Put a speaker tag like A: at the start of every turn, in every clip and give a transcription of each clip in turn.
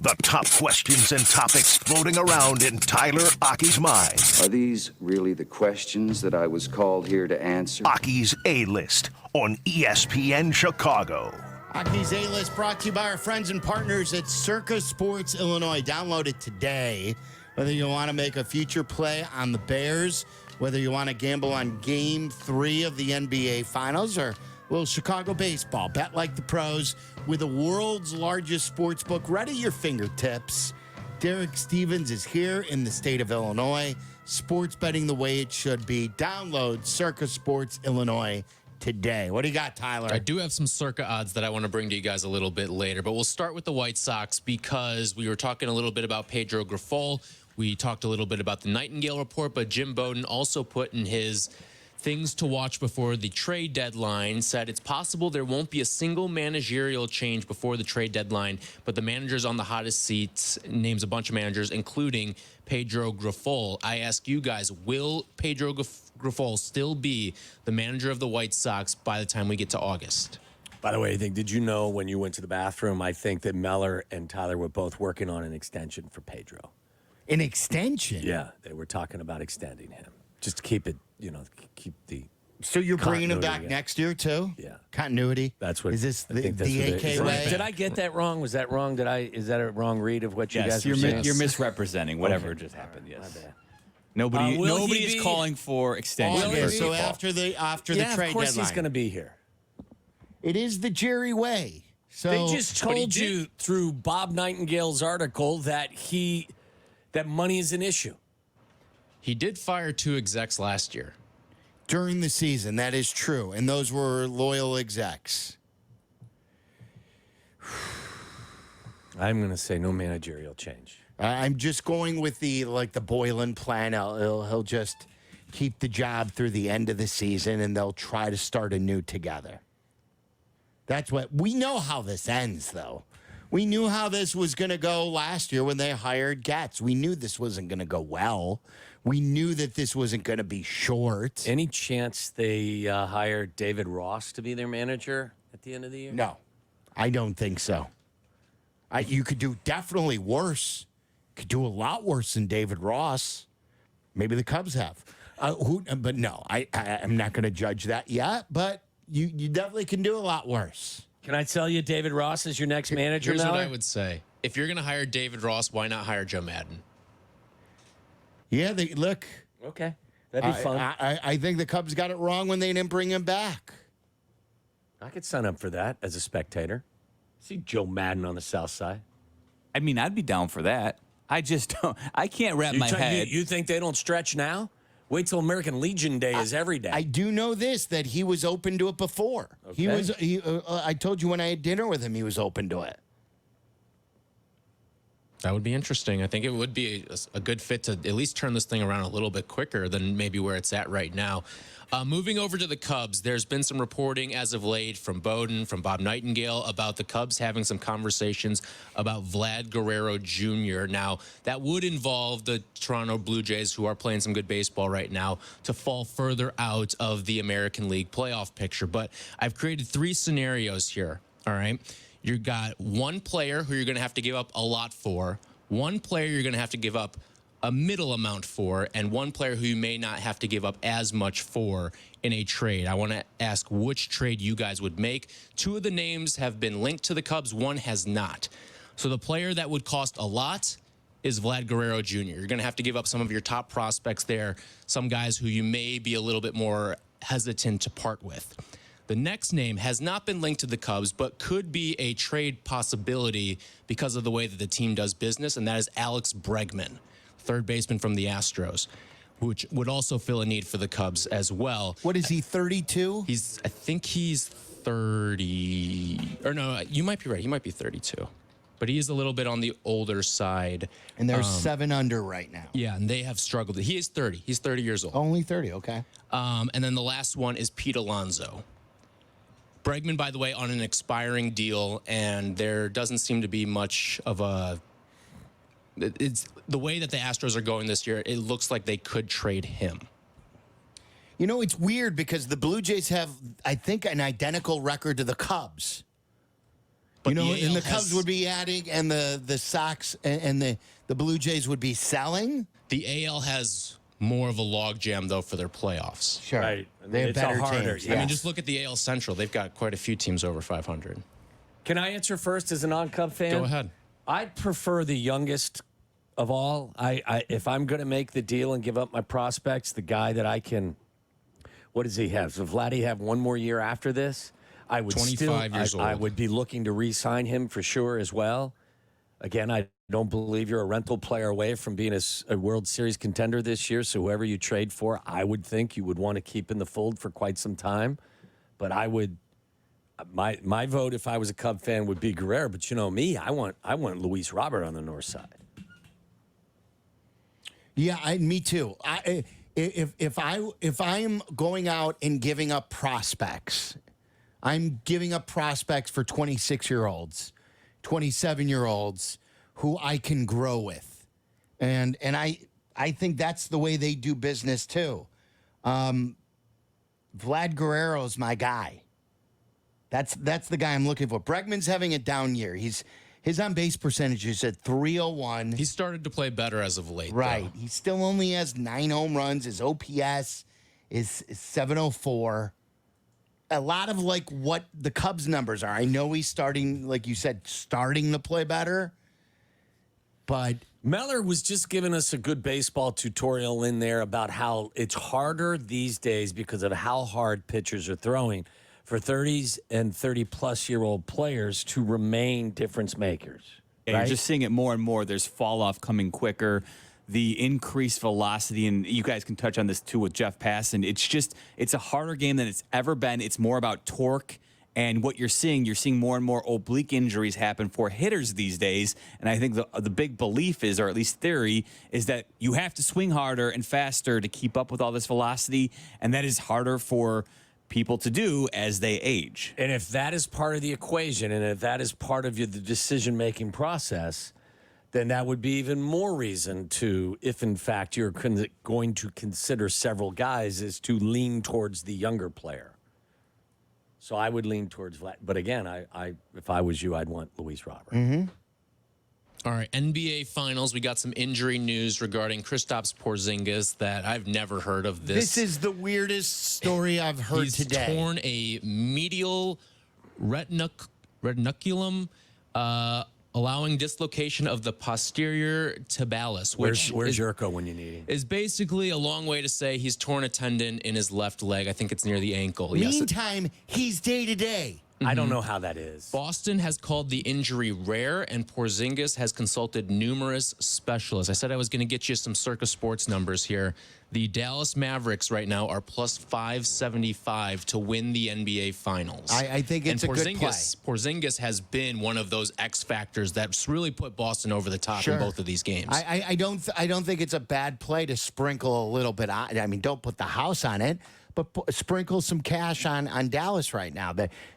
A: The top questions and topics floating around in Tyler Aki's mind.
B: Are these really the questions that I was called here to answer?
A: Aki's A-List on ESPN Chicago.
C: Aki's A-List brought to you by our friends and partners at Circa Sports Illinois. Download it today. Whether you want to make a future play on the Bears, whether you want to gamble on Game 3 of the NBA Finals, or a little Chicago baseball. Bet like the pros with the world's largest sports book right at your fingertips. Derek Stevens is here in the state of Illinois. Sports betting the way it should be. Download Circa Sports Illinois today. What do you got, Tyler?
D: I do have some Circa odds that I want to bring to you guys a little bit later, but we'll start with the White Sox because we were talking a little bit about Pedro Grifol. We talked a little bit about the Nightingale report, but Jim Bowden also put in his things to watch before the trade deadline, said it's possible there won't be a single managerial change before the trade deadline, but the managers on the hottest seats, names a bunch of managers, including Pedro Grifol. I ask you guys, will Pedro Grifol still be the manager of the White Sox by the time we get to August?
E: By the way, did you know when you went to the bathroom, I think that Meller and Tyler were both working on an extension for Pedro.
C: An extension?
E: Yeah, they were talking about extending him. Just to keep it, keep the.
C: So you're bringing him back
E: continuity.
C: next year, too?
E: Yeah.
C: Continuity?
E: That's what.
C: Is this
E: I think that's
C: the
E: what
C: AK
E: it is.
C: way?
E: Did I get that wrong? Was that wrong? Is that a wrong read of what you guys were saying?
F: You're misrepresenting whatever just happened. Yes.
E: My bad.
F: Nobody is calling for extension.
C: August,
F: for
C: so
F: Grifol.
C: after the trade deadline.
E: Of course he's going to be here.
C: It is the Jerry way. So
E: They just told you through Bob Nightingale's article that money is an issue.
D: He did fire 2 execs last year.
C: during the season, that is true. And those were loyal execs.
E: I'm going to say no managerial change.
C: I'm just going with the Boylan plan. He'll just keep the job through the end of the season, and they'll try to start anew together. That's what we know how this ends, though. We knew how this was going to go last year when they hired Getz. We knew this wasn't going to go well. We knew that this wasn't going to be short.
E: Any chance they hire David Ross to be their manager at the end of the year?
C: No, I don't think so. You could do definitely worse. Could do a lot worse than David Ross. Maybe the Cubs have. But no, I'm not going to judge that yet. But you definitely can do a lot worse.
E: Can I tell you David Ross is your next manager,
D: Here's what
E: Mallard?
D: I would say. If you're going to hire David Ross, why not hire Joe Madden?
C: Yeah, look.
E: Okay. That'd be fun.
C: I think the Cubs got it wrong when they didn't bring him back.
E: I could sign up for that as a spectator. See Joe Madden on the South Side.
F: I mean, I'd be down for that. I just don't. I can't wrap my head.
E: You think they don't stretch now? Wait till American Legion Day is every day.
C: I do know this, that he was open to it before.
E: Okay.
C: I told you when I had dinner with him, he was open to it.
D: That would be interesting. I think it would be a good fit to at least turn this thing around a little bit quicker than maybe where it's at right now. Moving over to the Cubs, there's been some reporting as of late from Bowden, from Bob Nightingale, about the Cubs having some conversations about Vlad Guerrero Jr. Now, that would involve the Toronto Blue Jays, who are playing some good baseball right now, to fall further out of the American League playoff picture. But I've created 3 scenarios here, all right? You've got one player who you're going to have to give up a lot for, one player you're going to have to give up a middle amount for, and one player who you may not have to give up as much for in a trade. I want to ask which trade you guys would make. 2 of the names have been linked to the Cubs. 1 has not. So the player that would cost a lot is Vlad Guerrero Jr. You're going to have to give up some of your top prospects there, some guys who you may be a little bit more hesitant to part with. The next name has not been linked to the Cubs, but could be a trade possibility because of the way that the team does business, and that is Alex Bregman, third baseman from the Astros, which would also fill a need for the Cubs as well.
C: What is he, 32?
D: I think he's 30, or no, you might be right. He might be 32, but he is a little bit on the older side.
C: And they're 7 under right now.
D: Yeah, and they have struggled. He is 30. He's 30 years old.
C: Only 30, okay.
D: And then the last one is Pete Alonso. Bregman, by the way, on an expiring deal, and there doesn't seem to be much of a... It's the way that the Astros are going this year, it looks like they could trade him.
C: You know, it's weird because the Blue Jays have, I think, an identical record to the Cubs. You know,
D: the
C: and the
D: AL
C: Cubs
D: has-
C: would be adding, and the Sox and the Blue Jays would be selling.
D: The AL has more of a logjam, though, for their playoffs.
C: Sure.
E: Right.
C: They have
E: It's a
C: better
E: harder-
C: teams.
E: yeah.
D: I mean,
C: yes.
D: just look at the AL Central. They've got quite a few teams over 500.
E: Can I answer first as a non-Cub fan?
D: Go ahead.
E: I'd prefer the youngest of all. If I'm going to make the deal and give up my prospects, the guy that I can. What does he have? Does Vladdy have one more year after this? I would
D: 25 years
E: I
D: old.
E: would be looking to re-sign him for sure as well. Again, I don't believe you're a rental player away from being a World Series contender this year. So whoever you trade for, I would think you would want to keep in the fold for quite some time. But I would. My vote, if I was a Cub fan, would be Guerrero. But you know me, I want Luis Robert on the north side.
C: Yeah, me too. If I'm going out and giving up prospects, I'm giving up prospects for 26-year-olds, 27-year-olds who I can grow with, and I think that's the way they do business too. Vlad Guerrero is my guy. That's the guy I'm looking for. Bregman's having a down year. His on base percentage is at 301.
D: He started to play better as of late.
C: Right.
D: Though.
C: He still only has 9 home runs. His OPS is 704. A lot of like what the Cubs numbers are. I know he's starting, like you said, starting to play better. But
E: Meller was just giving us a good baseball tutorial in there about how it's harder these days because of how hard pitchers are throwing for 30s and 30-plus-year-old players to remain difference makers.
F: Yeah, You're just seeing it more and more. There's fall off coming quicker. The increased velocity, and you guys can touch on this too with Jeff Passan. It's a harder game than it's ever been. It's more about torque. And what you're seeing more and more oblique injuries happen for hitters these days. And I think the big belief is, or at least theory, is that you have to swing harder and faster to keep up with all this velocity. And that is harder for people to do as they age.
E: And if that is part of the equation, and if that is part of the decision-making process, then that would be even more reason to, if in fact you're going to consider several guys, is to lean towards the younger player. So I would lean towards Vlad. But again, if I was you, I'd want Luis Robert.
C: Mm-hmm.
D: All right, NBA Finals. We got some injury news regarding Kristaps Porzingis that I've never heard of.
C: this is the weirdest story I've heard
D: He's
C: today.
D: torn a medial retinaculum, allowing dislocation of the posterior tibialis.
E: Where's
D: Which
E: Yurko when you need him?
D: is basically a long way to say he's torn a tendon in his left leg. I think it's near the ankle. Yes.
C: Meantime, he's day-to-day.
E: I don't know how that is.
D: Boston has called the injury rare, and Porzingis has consulted numerous specialists. I said I was going to get you some Circa Sports numbers here. The Dallas Mavericks right now are plus 575 to win the NBA Finals.
C: I think it's
D: and
C: a good play.
D: Porzingis has been one of those X factors that's really put Boston over the top in both of these games.
C: I don't think it's a bad play to sprinkle a little bit. I mean, don't put the house on it, but sprinkle some cash on Dallas right now.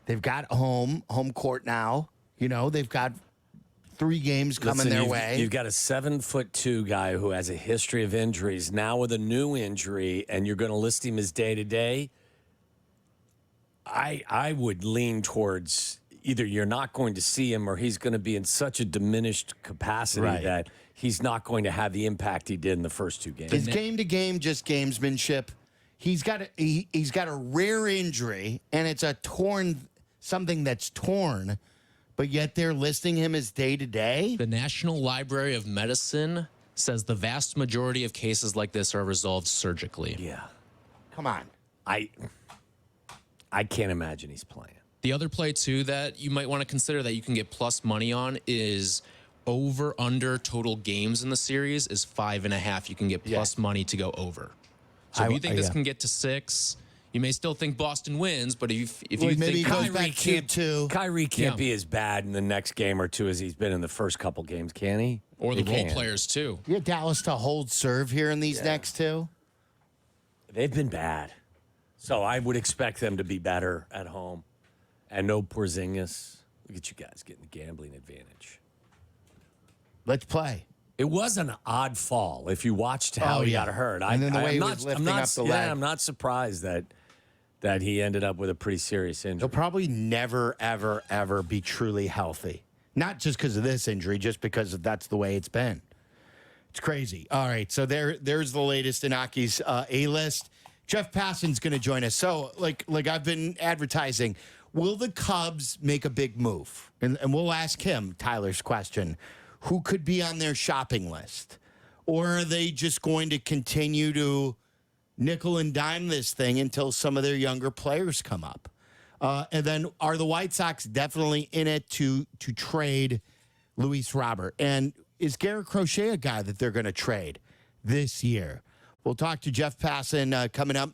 C: They've got home court now. You know, they've got 3 games coming their way.
E: You've got a 7'2" guy who has a history of injuries now with a new injury, and you're going to list him as day-to-day. I would lean towards either you're not going to see him or he's going to be in such a diminished capacity that he's not going to have the impact he did in the first 2 games.
C: It's game to game, just gamesmanship. He's got a rare injury, and it's something that's torn. But yet they're listing him as day-to-day?
D: The National Library of Medicine says the vast majority of cases like this are resolved surgically.
E: Yeah.
C: Come on.
E: I can't imagine he's playing.
D: The other play, too, that you might want to consider that you can get plus money on is over-under total games in the series is 5.5. You can get plus money to go over. So if you think this can get to 6... You may still think Boston wins, but if you
C: maybe
D: think
E: Kyrie can't be as bad in the next game or 2 as he's been in the first couple games, can he?
D: Or the role players, too.
C: You have Dallas to hold serve here in these next 2?
E: They've been bad. So I would expect them to be better at home. And no Porzingis. Look at you guys getting the gambling advantage.
C: Let's play.
E: It was an odd fall if you watched how he got hurt.
C: And then the way he was lifting up the leg.
E: I'm not surprised that that he ended up with a pretty serious injury.
C: He'll probably never, ever, ever be truly healthy. Not just because of this injury, just because that's the way it's been. It's crazy. All right, so there's the latest in Aki's A-list. Jeff Passan's going to join us. So, like I've been advertising, will the Cubs make a big move? And we'll ask him Tyler's question. Who could be on their shopping list? Or are they just going to continue to nickel and dime this thing until some of their younger players come up? And then are the White Sox definitely in it to trade Luis Robert? And is Garrett Crochet a guy that they're going to trade this year? We'll talk to Jeff Passan coming up